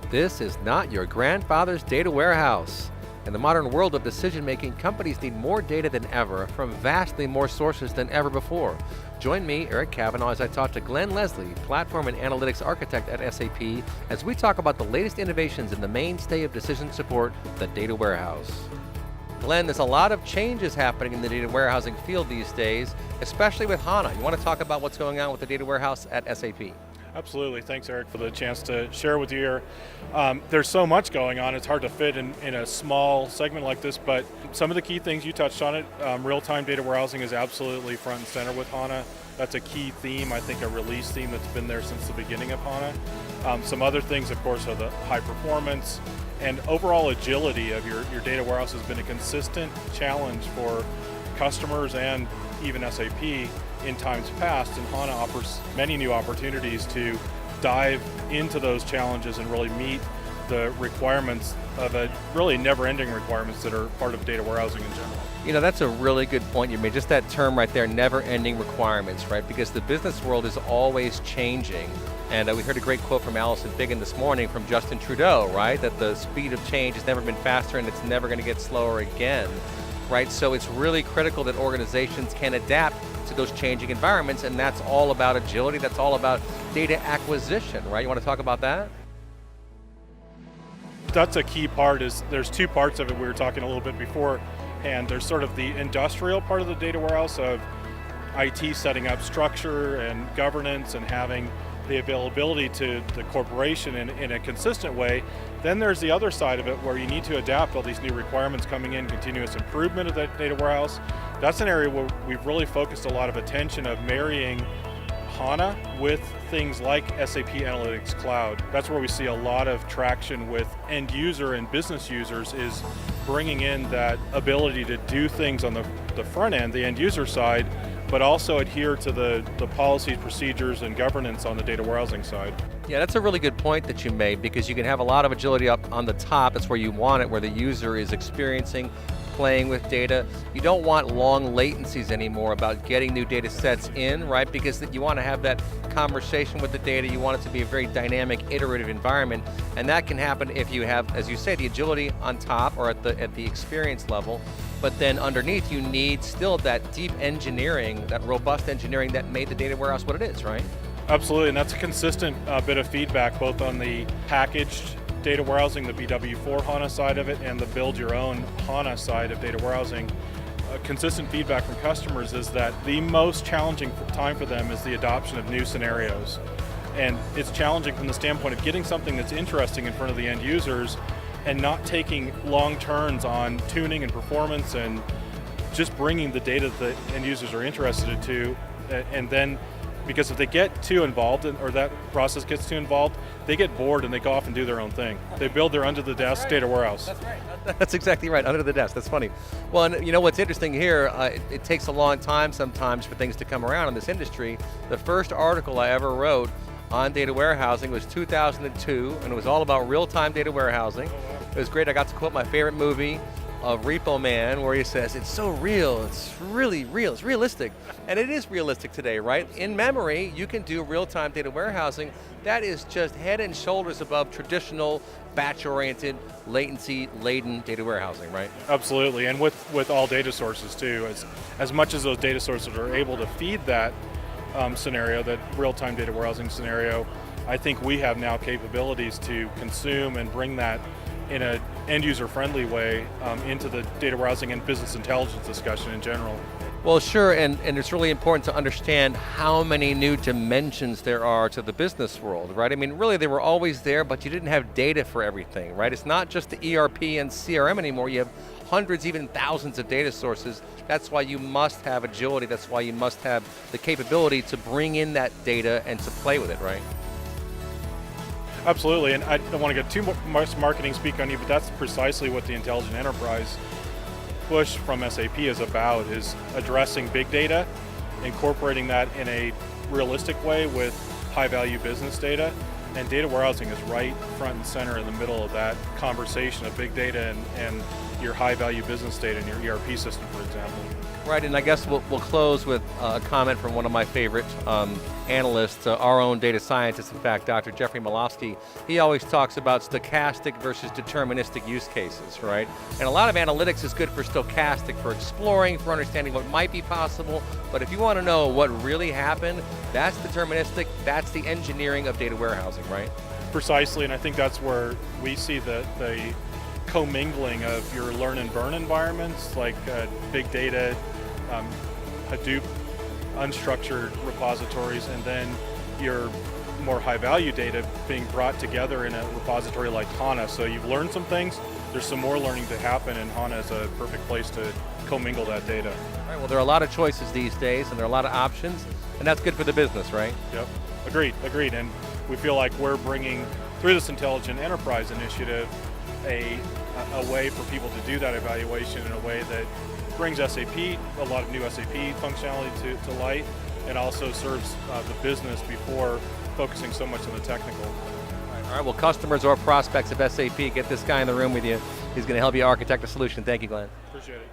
This is not your grandfather's data warehouse. In the modern world of decision making, companies need more data than ever from vastly more sources than ever before. Join me, Eric Cavanaugh, as I talk to Glenn Leslie, Platform and Analytics Architect at SAP, as we talk about the latest innovations in the mainstay of decision support, the data warehouse. Glenn, there's a lot of changes happening in the data warehousing field these days, especially with HANA. You want to talk about what's going on with the data warehouse at SAP? Absolutely. Thanks, Eric, for the chance to share with you here. There's so much going on. It's hard to fit in a small segment like this, but some of the key things, you touched on it. Real-time data warehousing is absolutely front and center with HANA. That's a key theme, I think a release theme that's been there since the beginning of HANA. Some other things, of course, are the high performance and overall agility of your data warehouse has been a consistent challenge for customers and even SAP in times past, and HANA offers many new opportunities to dive into those challenges and really meet the requirements of a really never-ending requirements that are part of data warehousing in general. You know, that's a really good point you made, just that term right there, never-ending requirements, right? Because the business world is always changing. And we heard a great quote from Allison Biggin this morning from Justin Trudeau, right? That the speed of change has never been faster and it's never going to get slower again, right? So it's really critical that organizations can adapt to those changing environments, and that's all about agility, that's all about data acquisition, right? You want to talk about that? That's a key part. Is there's two parts of it we were talking a little bit before, and there's sort of the industrial part of the data warehouse of IT setting up structure and governance and having the availability to the corporation in a consistent way. Then there's the other side of it where you need to adapt all these new requirements coming in, continuous improvement of that data warehouse. That's an area where we've really focused a lot of attention of marrying HANA with things like SAP Analytics Cloud. That's where we see a lot of traction with end user and business users, is bringing in that ability to do things on the front end, the end user side, but also adhere to the policies, procedures, and governance on the data warehousing side. Yeah, that's a really good point that you made, because you can have a lot of agility up on the top. That's where you want it, where the user is experiencing, playing with data. You don't want long latencies anymore about getting new data sets in, right? Because you want to have that conversation with the data. You want it to be a very dynamic, iterative environment, and that can happen if you have, as you say, the agility on top or at the experience level. But then underneath, you need still that deep engineering, that robust engineering that made the data warehouse what it is, right? Absolutely, and that's a consistent bit of feedback, both on the packaged data warehousing, the BW4 HANA side of it, and the build your own HANA side of data warehousing. Consistent feedback from customers is that the most challenging time for them is the adoption of new scenarios. And it's challenging from the standpoint of getting something that's interesting in front of the end users and not taking long turns on tuning and performance and just bringing the data that end users are interested to. And then, because if they get too involved, or that process gets too involved, they get bored and they go off and do their own thing. They build their under-the-desk data warehouse. That's right. That's exactly right, under the desk. That's funny. Well, and you know what's interesting here, it takes a long time sometimes for things to come around in this industry. The first article I ever wrote on data warehousing was 2002, and it was all about real-time data warehousing. It was great. I got to quote my favorite movie of Repo Man, where he says, it's so real, it's really real, it's realistic. And it is realistic today, right? In memory, you can do real-time data warehousing. That is just head and shoulders above traditional batch-oriented, latency-laden data warehousing, right? Absolutely, and with all data sources too. As much as those data sources are able to feed that scenario, that real-time data warehousing scenario, I think we have now capabilities to consume and bring that in an end-user friendly way into the data warehousing and business intelligence discussion in general. Well, sure, and it's really important to understand how many new dimensions there are to the business world, right? I mean, really, they were always there, but you didn't have data for everything, right? It's not just the ERP and CRM anymore. You have hundreds, even thousands of data sources. That's why you must have agility. That's why you must have the capability to bring in that data and to play with it, right? Absolutely, and I don't want to get too much marketing speak on you, but that's precisely what the Intelligent Enterprise push from SAP is about, is addressing big data, incorporating that in a realistic way with high-value business data, and data warehousing is right front and center in the middle of that conversation of big data and your high-value business data in your ERP system, for example. Right, and I guess we'll close with a comment from one of my favorite analysts, our own data scientist, in fact, Dr. Jeffrey Malofsky. He always talks about stochastic versus deterministic use cases, right? And a lot of analytics is good for stochastic, for exploring, for understanding what might be possible, but if you want to know what really happened, that's deterministic, that's the engineering of data warehousing, right? Precisely, and I think that's where we see the commingling of your learn and burn environments, like big data, Hadoop, unstructured repositories, and then your more high value data being brought together in a repository like HANA. So you've learned some things, there's some more learning to happen, and HANA is a perfect place to commingle that data. All right, well, there are a lot of choices these days, and there are a lot of options, and that's good for the business, right? Yep, agreed, and we feel like we're bringing, through this Intelligent Enterprise initiative, a way for people to do that evaluation in a way that brings SAP, a lot of new SAP functionality to light, and also serves the business before focusing so much on the technical. All right, well, customers or prospects of SAP, get this guy in the room with you. He's going to help you architect a solution. Thank you, Glenn. Appreciate it.